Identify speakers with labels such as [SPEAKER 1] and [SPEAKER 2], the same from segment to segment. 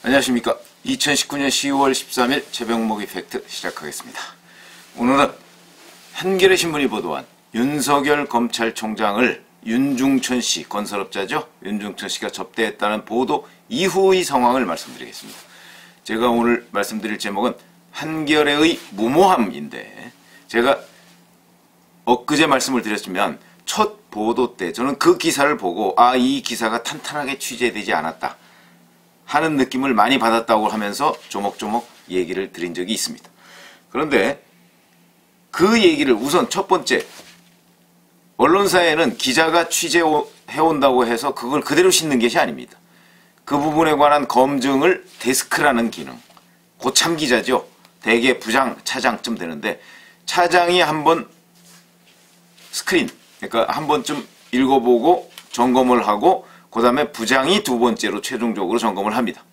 [SPEAKER 1] 안녕하십니까. 2019년 10월 13일 새벽모기 팩트 시작하겠습니다. 오늘은 한겨레 신문이 보도한 윤석열 검찰총장을 윤중천 씨, 건설업자죠. 윤중천 씨가 접대했다는 보도 이후의 상황을 말씀드리겠습니다. 제가 오늘 말씀드릴 제목은 한겨레의 무모함인데, 제가 엊그제 말씀을 드렸으면 첫 보도 때 저는 그 기사를 보고 이 기사가 탄탄하게 취재되지 않았다 하는 느낌을 많이 받았다고 하면서 조목조목 얘기를 드린 적이 있습니다. 그런데 그 얘기를 우선 첫 번째, 언론사에는 기자가 취재해온다고 해서 그걸 그대로 싣는 것이 아닙니다. 그 부분에 관한 검증을 데스크라는 기능, 고참 기자죠. 대개 부장, 차장쯤 되는데 차장이 한번 스크린, 그러니까 한 번쯤 읽어보고 점검을 하고 그 다음에 부장이 두 번째로 최종적으로 점검을 합니다.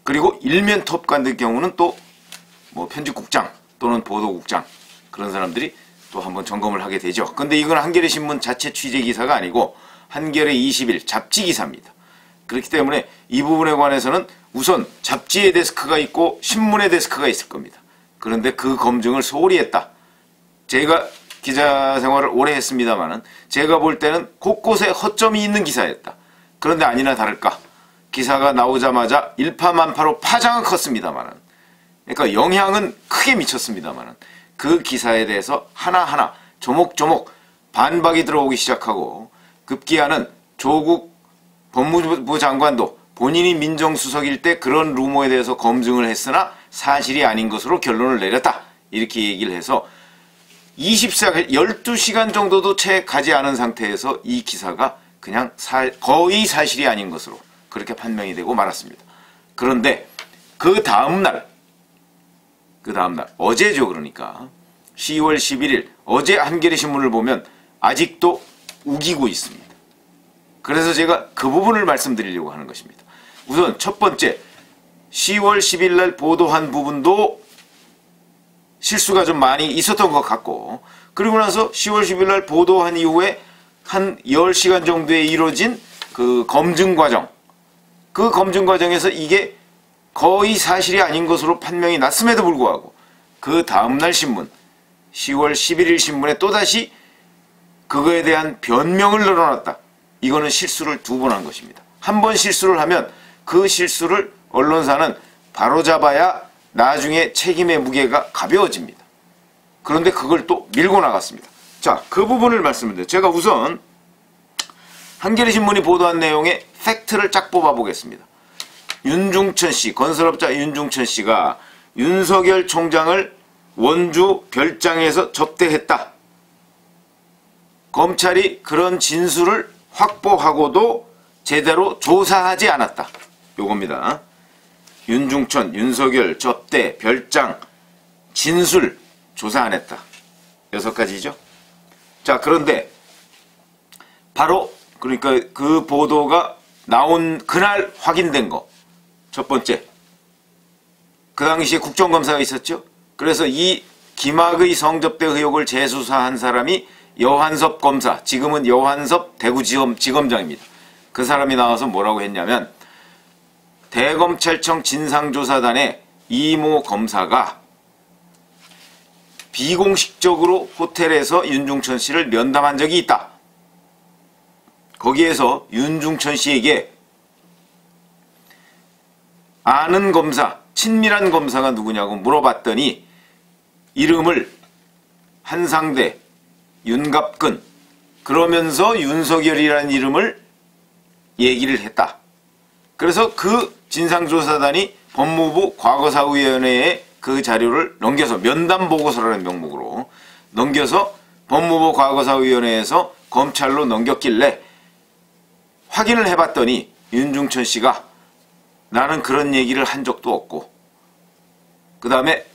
[SPEAKER 1] 그리고 일면 톱 같은 경우는 또 뭐 편집국장 또는 보도국장, 그런 사람들이 또 한번 점검을 하게 되죠. 근데 이건 한겨레 신문 자체 취재 기사가 아니고 한겨레 20일 잡지 기사입니다. 그렇기 때문에 이 부분에 관해서는 우선 잡지의 데스크가 있고 신문의 데스크가 있을 겁니다. 그런데 그 검증을 소홀히 했다. 제가 기자 생활을 오래 했습니다만은 제가 볼 때는 곳곳에 허점이 있는 기사였다. 그런데 아니나 다를까 기사가 나오자마자 일파만파로 파장은 컸습니다만은, 그러니까 영향은 크게 미쳤습니다만은 그 기사에 대해서 하나하나 조목조목 반박이 들어오기 시작하고, 급기야는 조국 법무부 장관도 본인이 민정수석일 때 그런 루머에 대해서 검증을 했으나 사실이 아닌 것으로 결론을 내렸다, 이렇게 얘기를 해서 12시간 정도도 채 가지 않은 상태에서 이 기사가 그냥 거의 사실이 아닌 것으로 그렇게 판명이 되고 말았습니다. 그런데 그 다음날 어제죠. 그러니까 10월 11일 어제 한겨레 신문을 보면 아직도 우기고 있습니다. 그래서 제가 그 부분을 말씀드리려고 하는 것입니다. 우선 첫 번째, 10월 10일 날 보도한 부분도 실수가 좀 많이 있었던 것 같고, 그리고 나서 10월 10일 날 보도한 이후에 한 10시간 정도에 이루어진 그 검증 과정, 그 검증 과정에서 이게 거의 사실이 아닌 것으로 판명이 났음에도 불구하고 그 다음날 신문, 10월 11일 신문에 또다시 그거에 대한 변명을 늘어놨다. 이거는 실수를 두 번 한 것입니다. 한 번 실수를 하면 그 실수를 언론사는 바로잡아야 나중에 책임의 무게가 가벼워집니다. 그런데 그걸 또 밀고 나갔습니다. 자, 그 부분을 말씀드려요. 제가 우선 한겨레 신문이 보도한 내용의 팩트를 쫙 뽑아 보겠습니다. 윤중천 씨, 건설업자 윤중천 씨가 윤석열 총장을 원주 별장에서 접대했다. 검찰이 그런 진술을 확보하고도 제대로 조사하지 않았다. 요겁니다. 윤중천, 윤석열, 접대, 별장, 진술, 조사 안 했다. 6가지죠. 자, 그런데 바로 그러니까 그 보도가 나온 그날 확인된 거. 첫 번째, 그 당시에 국정감사가 있었죠. 그래서 이 김학의 성접대 의혹을 재수사한 사람이 여환섭 검사, 지금은 여환섭 대구지검장입니다. 그 사람이 나와서 뭐라고 했냐면, 대검찰청 진상조사단의 이모 검사가 비공식적으로 호텔에서 윤중천 씨를 면담한 적이 있다. 거기에서 윤중천 씨에게 아는 검사, 친밀한 검사가 누구냐고 물어봤더니 이름을 한상대, 윤갑근, 그러면서 윤석열이라는 이름을 얘기를 했다. 그래서 그 진상조사단이 법무부 과거사위원회에 그 자료를 넘겨서 면담보고서라는 명목으로 넘겨서 법무부 과거사위원회에서 검찰로 넘겼길래 확인을 해봤더니 윤중천 씨가 나는 그런 얘기를 한 적도 없고, 그 다음에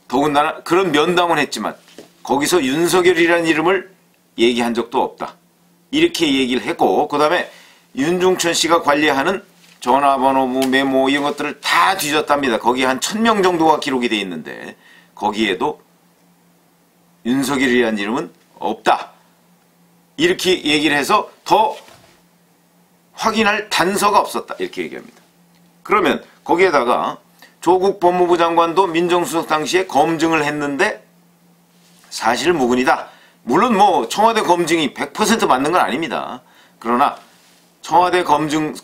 [SPEAKER 1] 더군다나 그런 면담은 했지만 거기서 윤석열이라는 이름을 얘기한 적도 없다. 이렇게 얘기를 했고, 그 다음에 윤중천 씨가 관리하는 전화번호, 메모 이런 것들을 다 뒤졌답니다. 거기에 한 1000명 정도가 기록이 돼 있는데 거기에도 윤석열이라는 이름은 없다. 이렇게 얘기를 해서 더 확인할 단서가 없었다. 이렇게 얘기합니다. 그러면 거기에다가 조국 법무부 장관도 민정수석 당시에 검증을 했는데 사실 무근이다. 물론 뭐 청와대 검증이 100% 맞는 건 아닙니다. 그러나 청와대 검증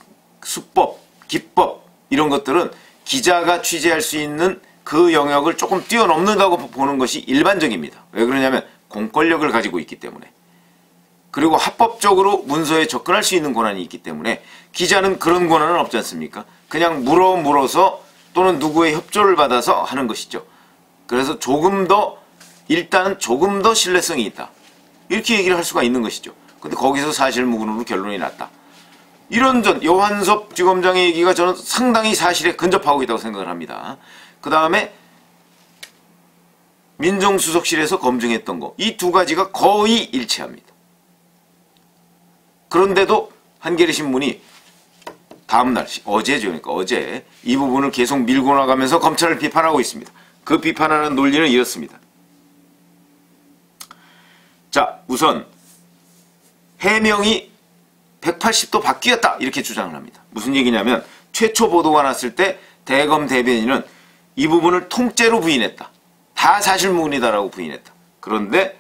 [SPEAKER 1] 수법, 기법 이런 것들은 기자가 취재할 수 있는 그 영역을 조금 뛰어넘는다고 보는 것이 일반적입니다. 왜 그러냐면 공권력을 가지고 있기 때문에. 그리고 합법적으로 문서에 접근할 수 있는 권한이 있기 때문에 기자는 그런 권한은 없지 않습니까? 그냥 물어서 또는 누구의 협조를 받아서 하는 것이죠. 그래서 일단은 조금 더 신뢰성이 있다. 이렇게 얘기를 할 수가 있는 것이죠. 근데 거기서 사실무근으로 결론이 났다. 이런 여환섭 지검장의 얘기가 저는 상당히 사실에 근접하고 있다고 생각을 합니다. 그 다음에 민정수석실에서 검증했던 거, 이 두 가지가 거의 일치합니다. 그런데도 한겨레 신문이 다음날, 어제죠. 그러니까 어제 이 부분을 계속 밀고 나가면서 검찰을 비판하고 있습니다. 그 비판하는 논리는 이렇습니다. 자, 우선 해명이 180도 바뀌었다 이렇게 주장을 합니다. 무슨 얘기냐면 최초 보도가 났을 때 대검 대변인은 이 부분을 통째로 부인했다. 다 사실무근이다라고 부인했다. 그런데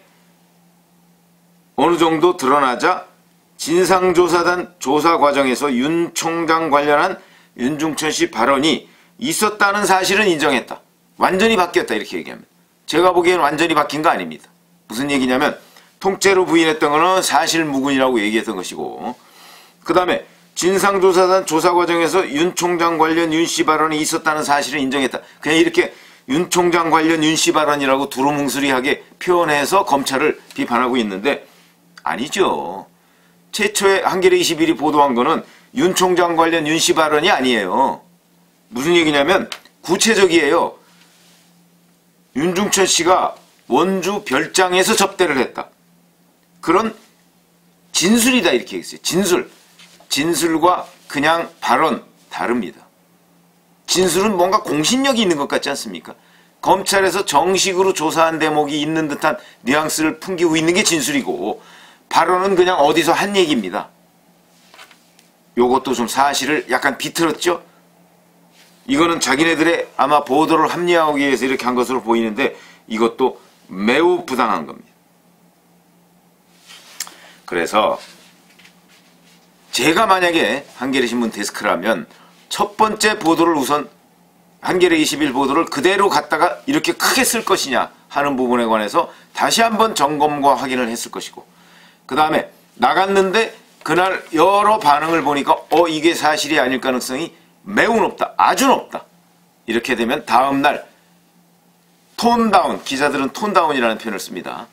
[SPEAKER 1] 어느 정도 드러나자 진상조사단 조사 과정에서 윤 총장 관련한 윤중천 씨 발언이 있었다는 사실은 인정했다. 완전히 바뀌었다 이렇게 얘기합니다. 제가 보기엔 완전히 바뀐 거 아닙니다. 무슨 얘기냐면 통째로 부인했던 거는 사실무근이라고 얘기했던 것이고, 그 다음에 진상조사단 조사 과정에서 윤 총장 관련 윤 씨 발언이 있었다는 사실을 인정했다. 그냥 이렇게 윤 총장 관련 윤 씨 발언이라고 두루뭉술하게 표현해서 검찰을 비판하고 있는데 아니죠. 최초에 한겨레 21이 보도한 거는 윤 총장 관련 윤 씨 발언이 아니에요. 무슨 얘기냐면 구체적이에요. 윤중천 씨가 원주 별장에서 접대를 했다. 그런 진술이다 이렇게 했어요. 진술과 그냥 발언 다릅니다. 진술은 뭔가 공신력이 있는 것 같지 않습니까? 검찰에서 정식으로 조사한 대목이 있는 듯한 뉘앙스를 풍기고 있는 게 진술이고, 발언은 그냥 어디서 한 얘기입니다. 요것도 좀 사실을 약간 비틀었죠? 이거는 자기네들의 아마 보도를 합리화하기 위해서 이렇게 한 것으로 보이는데 이것도 매우 부당한 겁니다. 그래서 제가 만약에 한겨레신문 데스크라면 첫 번째 보도를 우선 한겨레 21 보도를 그대로 갖다가 이렇게 크게 쓸 것이냐 하는 부분에 관해서 다시 한번 점검과 확인을 했을 것이고, 그 다음에 나갔는데 그날 여러 반응을 보니까 이게 사실이 아닐 가능성이 매우 높다. 아주 높다. 이렇게 되면 다음날 톤다운, 기자들은 톤다운이라는 표현을 씁니다.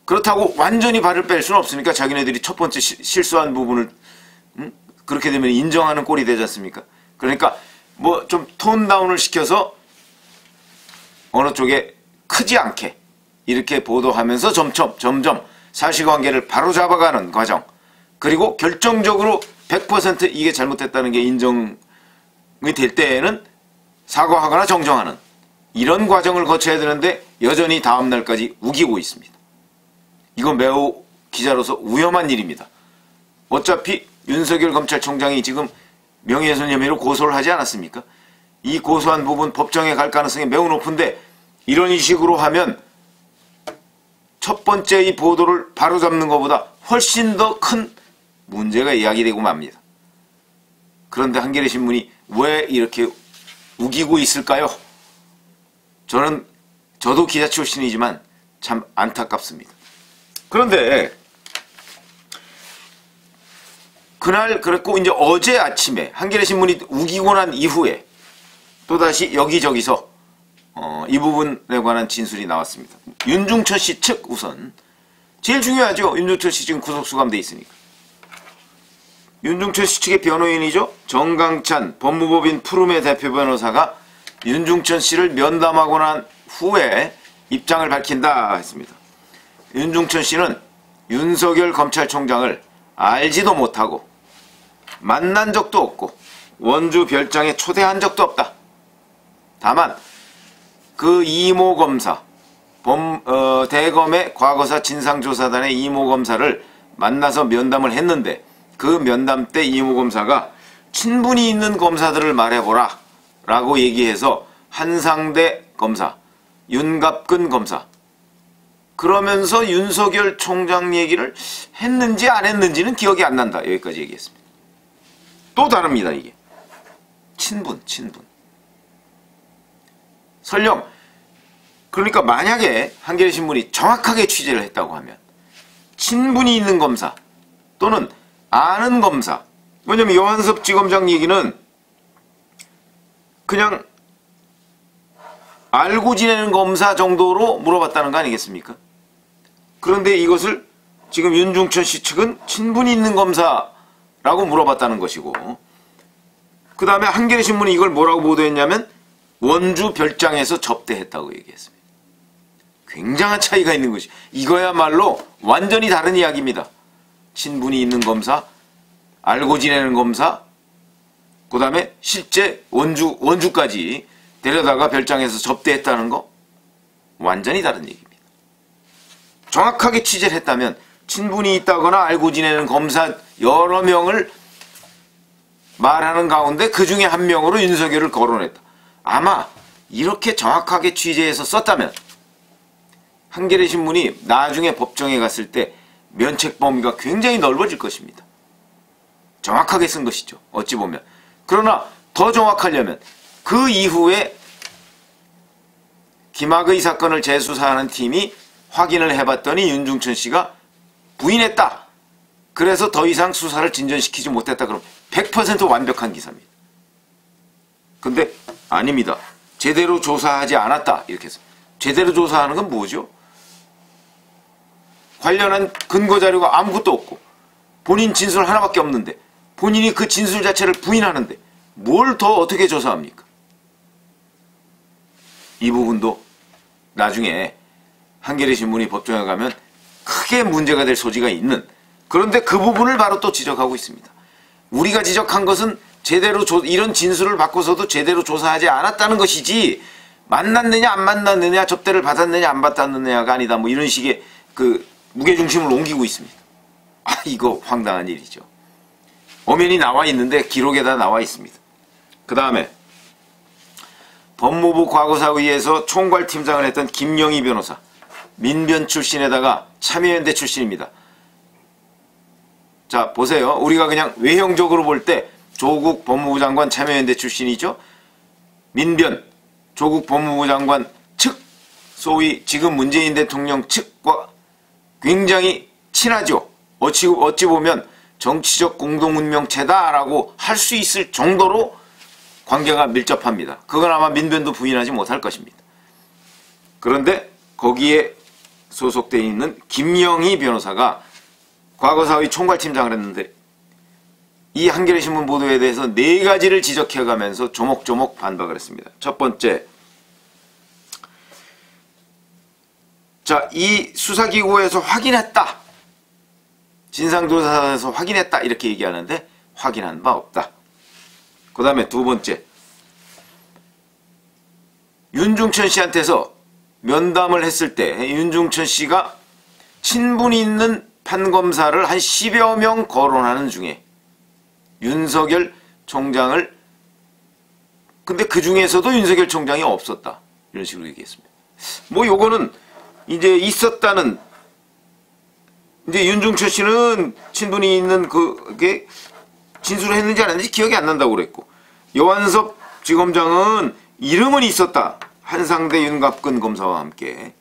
[SPEAKER 1] 그렇다고 완전히 발을 뺄 수는 없으니까 자기네들이 첫 번째 실수한 부분을 그렇게 되면 인정하는 꼴이 되지 않습니까? 그러니까 뭐 좀 톤다운을 시켜서 어느 쪽에 크지 않게 이렇게 보도하면서 점점 사실관계를 바로잡아가는 과정, 그리고 결정적으로 100% 이게 잘못됐다는 게 인정이 될 때에는 사과하거나 정정하는 이런 과정을 거쳐야 되는데 여전히 다음날까지 우기고 있습니다. 이건 매우 기자로서 위험한 일입니다. 어차피 윤석열 검찰총장이 지금 명예훼손 혐의로 고소를 하지 않았습니까? 이 고소한 부분 법정에 갈 가능성이 매우 높은데 이런 식으로 하면 첫 번째 이 보도를 바로잡는 것보다 훨씬 더 큰 문제가 이야기되고 맙니다. 그런데 한겨레 신문이 왜 이렇게 우기고 있을까요? 저도 기자 출신이지만 참 안타깝습니다. 그런데 그날 그랬고 이제 어제 아침에 한겨레 신문이 우기고 난 이후에 또다시 여기저기서 이 부분에 관한 진술이 나왔습니다. 윤중천 씨 측 우선 제일 중요하죠. 윤중천 씨 지금 구속수감돼 있으니까. 윤중천 씨 측의 변호인이죠. 정강찬 법무법인 푸름의 대표 변호사가 윤중천 씨를 면담하고 난 후에 입장을 밝힌다 했습니다. 윤중천 씨는 윤석열 검찰총장을 알지도 못하고 만난 적도 없고 원주 별장에 초대한 적도 없다. 다만 그 이모 검사, 대검의 과거사 진상조사단의 이모 검사를 만나서 면담을 했는데 그 면담 때 이모 검사가 친분이 있는 검사들을 말해보라 라고 얘기해서 한상대 검사, 윤갑근 검사, 그러면서 윤석열 총장 얘기를 했는지 안 했는지는 기억이 안 난다. 여기까지 얘기했습니다. 또 다릅니다. 이게 친분. 설령 그러니까 만약에 한겨레신문이 정확하게 취재를 했다고 하면 친분이 있는 검사 또는 아는 검사, 왜냐면 여한섭 지검장 얘기는 그냥 알고 지내는 검사 정도로 물어봤다는 거 아니겠습니까? 그런데 이것을 지금 윤중천 씨 측은 친분이 있는 검사라고 물어봤다는 것이고, 그 다음에 한겨레신문이 이걸 뭐라고 보도했냐면 원주 별장에서 접대했다고 얘기했습니다. 굉장한 차이가 있는 것이, 이거야말로 완전히 다른 이야기입니다. 친분이 있는 검사, 알고 지내는 검사, 그 다음에 실제 원주까지 데려다가 별장에서 접대했다는 거, 완전히 다른 얘기입니다. 정확하게 취재를 했다면 친분이 있다거나 알고 지내는 검사 여러 명을 말하는 가운데 그 중에 한 명으로 윤석열을 거론했다. 아마 이렇게 정확하게 취재해서 썼다면 한겨레신문이 나중에 법정에 갔을 때 면책 범위가 굉장히 넓어질 것입니다. 정확하게 쓴 것이죠. 어찌 보면. 그러나 더 정확하려면 그 이후에 김학의 사건을 재수사하는 팀이 확인을 해봤더니 윤중천 씨가 부인했다. 그래서 더 이상 수사를 진전시키지 못했다. 그럼 100% 완벽한 기사입니다. 근데 아닙니다. 제대로 조사하지 않았다. 이렇게 해서. 제대로 조사하는 건 뭐죠? 관련한 근거 자료가 아무것도 없고 본인 진술 하나밖에 없는데 본인이 그 진술 자체를 부인하는데 뭘 더 어떻게 조사합니까? 이 부분도 나중에 한겨레신문이 법정에 가면 크게 문제가 될 소지가 있는, 그런데 그 부분을 바로 또 지적하고 있습니다. 우리가 지적한 것은 제대로 이런 진술을 받고서도 제대로 조사하지 않았다는 것이지 만났느냐 안 만났느냐, 접대를 받았느냐 안 받았느냐가 아니다. 뭐 이런 식의 그 무게중심을 옮기고 있습니다. 아, 이거 황당한 일이죠. 엄연히 나와 있는데 기록에다 나와 있습니다. 그 다음에 법무부 과거사위에서 총괄팀장을 했던 김영희 변호사, 민변 출신에다가 참여연대 출신입니다. 자, 보세요. 우리가 그냥 외형적으로 볼 때 조국 법무부 장관 참여연대 출신이죠. 민변, 조국 법무부 장관 측, 소위 지금 문재인 대통령 측과 굉장히 친하죠. 어찌 보면 정치적 공동운명체다라고 할 수 있을 정도로 관계가 밀접합니다. 그건 아마 민변도 부인하지 못할 것입니다. 그런데 거기에 소속되어 있는 김영희 변호사가 과거사위 총괄팀장을 했는데 이 한겨레신문 보도에 대해서 4가지를 지적해가면서 조목조목 반박을 했습니다. 첫 번째, 자, 이 수사기구에서 확인했다. 진상조사에서 확인했다. 이렇게 얘기하는데 확인한 바 없다. 그 다음에 두 번째, 윤중천 씨한테서 면담을 했을 때 윤중천 씨가 친분이 있는 판검사를 한 10여 명 거론하는 중에 윤석열 총장을, 근데 그 중에서도 윤석열 총장이 없었다. 이런 식으로 얘기했습니다. 뭐 요거는 이제 있었다는, 이제 윤중천 씨는 친분이 있는 그게 진술을 했는지 안 했는지 기억이 안 난다고 그랬고, 여한섭 지검장은 이름은 있었다. 한상대 윤갑근 검사와 함께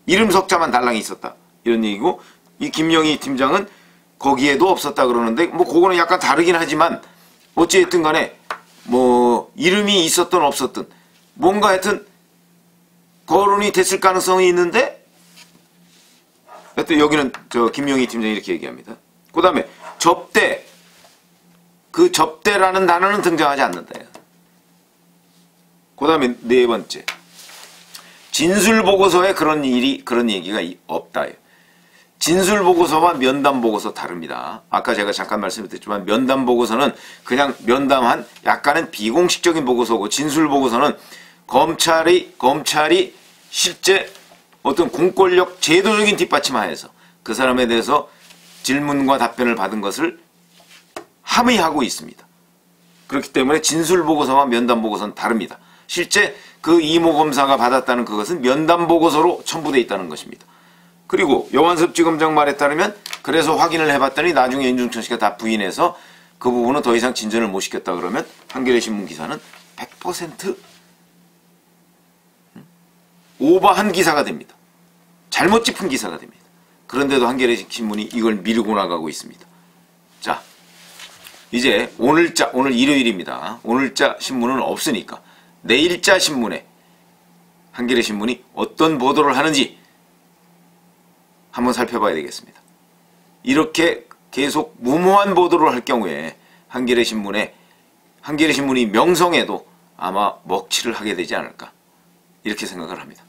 [SPEAKER 1] 이름 석자만 달랑이 있었다. 이런 얘기고, 이 김영희 팀장은 거기에도 없었다 그러는데, 뭐 그거는 약간 다르긴 하지만 어찌됐든 간에 뭐 이름이 있었든 없었든 뭔가 하여튼 거론이 됐을 가능성이 있는데, 하여튼 여기는 저 김영희 팀장이 이렇게 얘기합니다. 그 다음에 접대, 그 접대라는 단어는 등장하지 않는다. 그 다음에 네 번째, 진술보고서에 그런 얘기가 없다. 진술보고서와 면담보고서 다릅니다. 아까 제가 잠깐 말씀드렸지만 면담보고서는 그냥 면담한 약간은 비공식적인 보고서고, 진술보고서는 검찰이 실제 어떤 공권력 제도적인 뒷받침하에서 그 사람에 대해서 질문과 답변을 받은 것을 함의하고 있습니다. 그렇기 때문에 진술 보고서와 면담 보고서는 다릅니다. 실제 그 이모 검사가 받았다는 그것은 면담 보고서로 첨부되어 있다는 것입니다. 그리고 여완섭지검장 말에 따르면 그래서 확인을 해봤더니 나중에 윤중천 씨가 다 부인해서 그 부분은 더 이상 진전을 못 시켰다 그러면 한겨레 신문 기사는 100% 오버한 기사가 됩니다. 잘못 짚은 기사가 됩니다. 그런데도 한겨레 신문이 이걸 밀고 나가고 있습니다. 자, 이제 오늘자, 오늘 일요일입니다. 오늘자 신문은 없으니까 내일자 신문에 한겨레 신문이 어떤 보도를 하는지 한번 살펴봐야 되겠습니다. 이렇게 계속 무모한 보도를 할 경우에 한겨레 신문이 명성에도 아마 먹칠을 하게 되지 않을까 이렇게 생각을 합니다.